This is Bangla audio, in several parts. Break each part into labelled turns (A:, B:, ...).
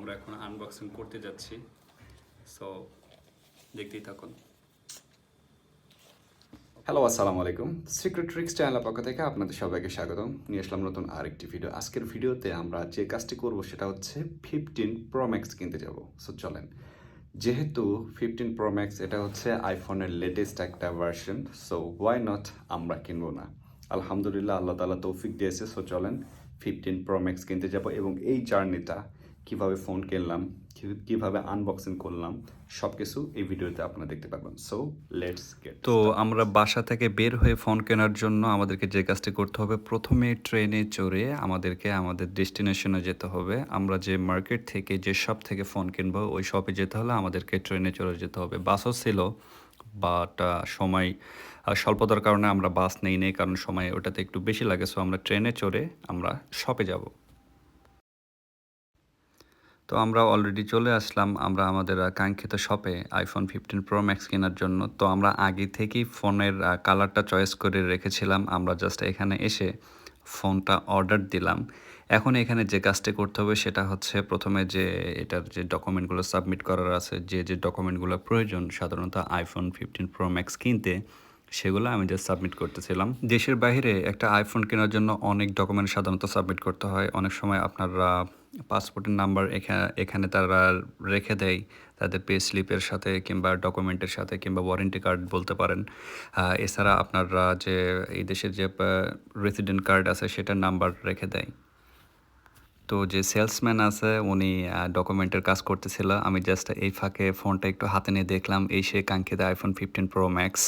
A: আমরা এখন আনবক্সিং করতে যাচ্ছি, সো দেখতেই থাকুন।
B: হ্যালো, আসসালামু আলাইকুম। সিক্রেট ট্রিক্স চ্যানেলের পক্ষ থেকে আপনাদের সবাইকে স্বাগতম। নিয়ে আসলাম নতুন আরেকটি ভিডিও। আজকের ভিডিওতে আমরা যে কাজটি করব সেটা হচ্ছে 15 প্রো ম্যাক্স কিনতে যাব। সো চলেন, যেহেতু 15 প্রো ম্যাক্স এটা হচ্ছে আইফোনের লেটেস্ট একটা ভার্সন, সো ওয়াই নট আমরা কিনবো না। আলহামদুলিল্লাহ, আল্লাহ তাআলা তৌফিক দিয়েছে। সো চলেন 15 প্রো ম্যাক্স কিনতে যাব এবং এই জার্নিটা কীভাবে ফোন কিনলাম, কীভাবে আনবক্সিং করলাম, সব কিছু এই ভিডিওতে আপনারা দেখতে পারবেন। So let's get.
A: তো আমরা বাসা থেকে বের হয়ে ফোন কেনার জন্য আমাদেরকে যে কাজটি করতে হবে, প্রথমে ট্রেনে চড়ে আমাদেরকে আমাদের ডেস্টিনেশনে যেতে হবে। আমরা যে মার্কেট থেকে যে শপ থেকে ফোন কিনবো ওই শপে যেতে হলে আমাদেরকে ট্রেনে চড়ে যেতে হবে। বাসও ছিল, বাট সময় স্বল্পতার কারণে আমরা বাস নেই, কারণ সময় ওটাতে একটু বেশি লাগে। সো আমরা ট্রেনে চড়ে আমরা শপে যাব। তো আমরা অলরেডি চলে আসলাম আমরা আমাদের কাঙ্ক্ষিত শপে আইফোন 15 প্রো ম্যাক্স কেনার জন্য। তো আমরা আগে থেকেই ফোনের কালারটা চয়েস করে রেখেছিলাম। আমরা জাস্ট এখানে এসে ফোনটা অর্ডার দিলাম। এখন এখানে যে কাজটি করতে হবে সেটা হচ্ছে প্রথমে যে এটার যে ডকুমেন্টগুলো সাবমিট করার আছে, যে ডকুমেন্টগুলো প্রয়োজন সাধারণত আইফোন 15 প্রো ম্যাক্স কিনতে, সেগুলো আমি জাস্ট সাবমিট করতেছিলাম। দেশের বাইরে একটা আইফোন কেনার জন্য অনেক ডকুমেন্ট সাধারণত সাবমিট করতে হয়। অনেক সময় আপনার পাসপোর্টের নাম্বার এখানে তারা রেখে দেয় তাদের পে স্লিপের সাথে কিংবা ডকুমেন্টের সাথে কিংবা ওয়ারেন্টি কার্ড বলতে পারেন। এছাড়া আপনার যে এই দেশের যে রেসিডেন্ট কার্ড আছে সেটার নাম্বার রেখে দেয়। তো যে সেলসম্যান আছে উনি ডকুমেন্টের কাজ করতেছিল। আমি জাস্ট এই ফাঁকে ফোনটা একটু হাতে নিয়ে দেখলাম, এই সে কাঙ্ক্ষিত iPhone 15 pro max,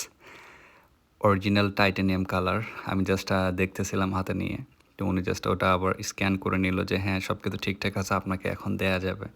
A: original titanium colour. আমি জাস্ট দেখতেছিলাম হাতে নিয়ে। তো উনি জাস্ট ওটা আবার স্ক্যান করে নিল যে হ্যাঁ সব কিছু ঠিকঠাক আছে, আপনাকে এখন দেয়া যাবে।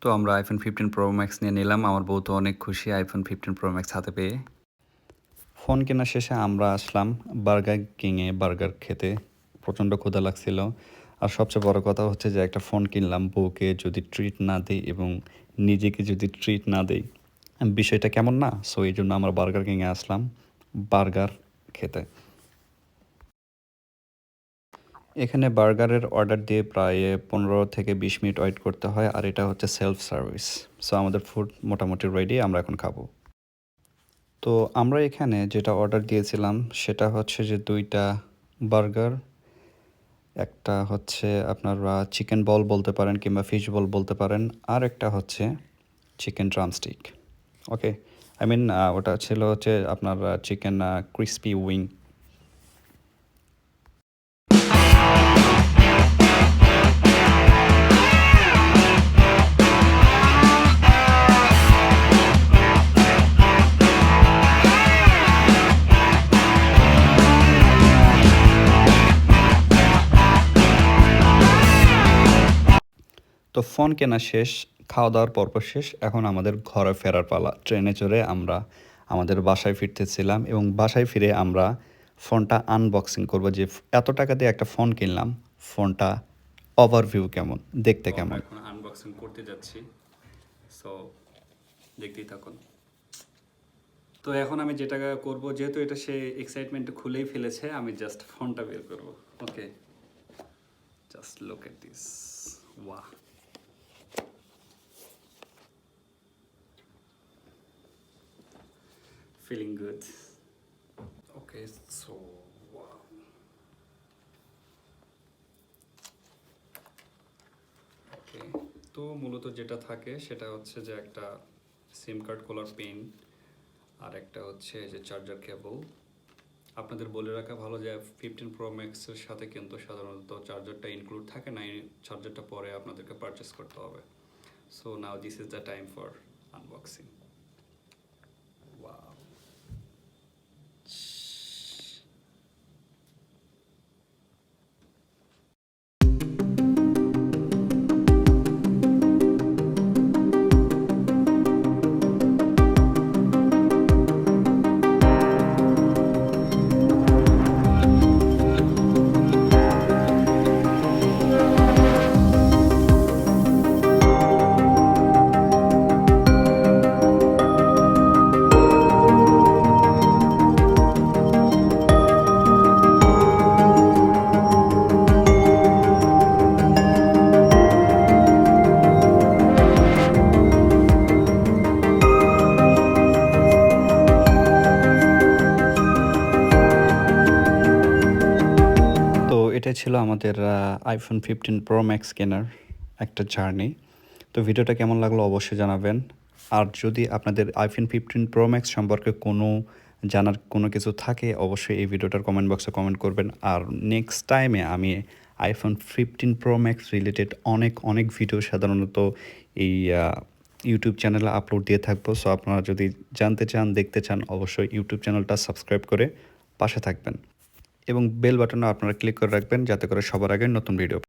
A: তো আমরা আইফোন 15 প্রো ম্যাক্স নিয়ে নিলাম। আমার বউ তো অনেক খুশি আইফোন 15 প্রো ম্যাক্স হাতে পেয়ে। ফোন কেনা শেষে আমরা আসলাম বার্গার কিংয়ে বার্গার খেতে। প্রচণ্ড ক্ষুধা লাগছিল। আর সবচেয়ে বড় কথা হচ্ছে যে একটা ফোন কিনলাম, বউকে যদি ট্রিট না দিই এবং নিজেকে যদি ট্রিট না দিই, বিষয়টা কেমন না? সো এই জন্য আমরা বার্গার কিংয়ে আসলাম বার্গার খেতে। এখানে বার্গারের অর্ডার দিয়ে প্রায় 15 থেকে 20 মিনিট ওয়েট করতে হয়, আর এটা হচ্ছে সেলফ সার্ভিস। সো আমাদের ফুড মোটামুটি রেডি, আমরা এখন খাবো। তো আমরা এখানে যেটা অর্ডার দিয়েছিলাম সেটা হচ্ছে যে 2টা বার্গার, একটা হচ্ছে আপনার চিকেন বল বলতে পারেন কিংবা ফিশ বল বলতে পারেন, আর একটা হচ্ছে chicken drumstick. Okay, I mean ওটা ছিল হচ্ছে আপনার চিকেন ক্রিসপি উইং। তো ফোন কেনা শেষ, খাওয়া দাওয়ার পর্ব শেষ, এখন আমাদের ঘরে ফেরার পালা। ট্রেনে চড়ে আমরা আমাদের বাসায় ফিরতেছিলাম এবং বাসায় ফিরে আমরা ফোনটা আনবক্সিং করব, যে এত টাকা দিয়ে একটা ফোন কিনলাম, ফোনটা ওভারভিউ কেমন, দেখতে কেমন। এখন আনবক্সিং করতে যাচ্ছি, সো দেখতেই থাকুন। তো এখন আমি যেটা করব, যেহেতু এটা সে এক্সাইটমেন্ট খুলেই ফেলেছে, আমি জাস্ট ফোনটা বের করব। Okay, just look at this, wow. Feeling good. Okay, so wow. তো মূলত যেটা থাকে সেটা হচ্ছে যে একটা সিম কার্ড খোলার পিন, আর একটা হচ্ছে এই যে চার্জার কেবল। আপনাদের বলে রাখা ভালো যে 15 প্রো ম্যাক্সের সাথে কিন্তু সাধারণত চার্জারটা ইনক্লুড থাকে না, এই চার্জারটা পরে আপনাদেরকে পারচেস করতে হবে। So now this is the time for unboxing. Wow! তো এটা ছিল আমাদের iPhone 15 Pro Max কেনার একটা জার্নি। তো ভিডিওটা কেমন লাগলো অবশ্যই জানাবেন। আর যদি আপনাদের iPhone 15 Pro Max সম্পর্কে জানার কোনো কিছু থাকে অবশ্যই এই ভিডিওটার কমেন্ট বক্সে কমেন্ট করবেন। আর নেক্সট টাইমে আমি iPhone 15 Pro Max রিলেটেড অনেক ভিডিও সাধারণত এই ইউটিউব চ্যানেলে আপলোড দিয়ে থাকবো। সো আপনারা যদি জানতে চান, দেখতে চান অবশ্যই ইউটিউব চ্যানেলটা সাবস্ক্রাইব করে পাশে থাকবেন। এবং বেল বাটনে আপনারা ক্লিক করে রাখবেন যাতে করে সবার আগে নতুন ভিডিও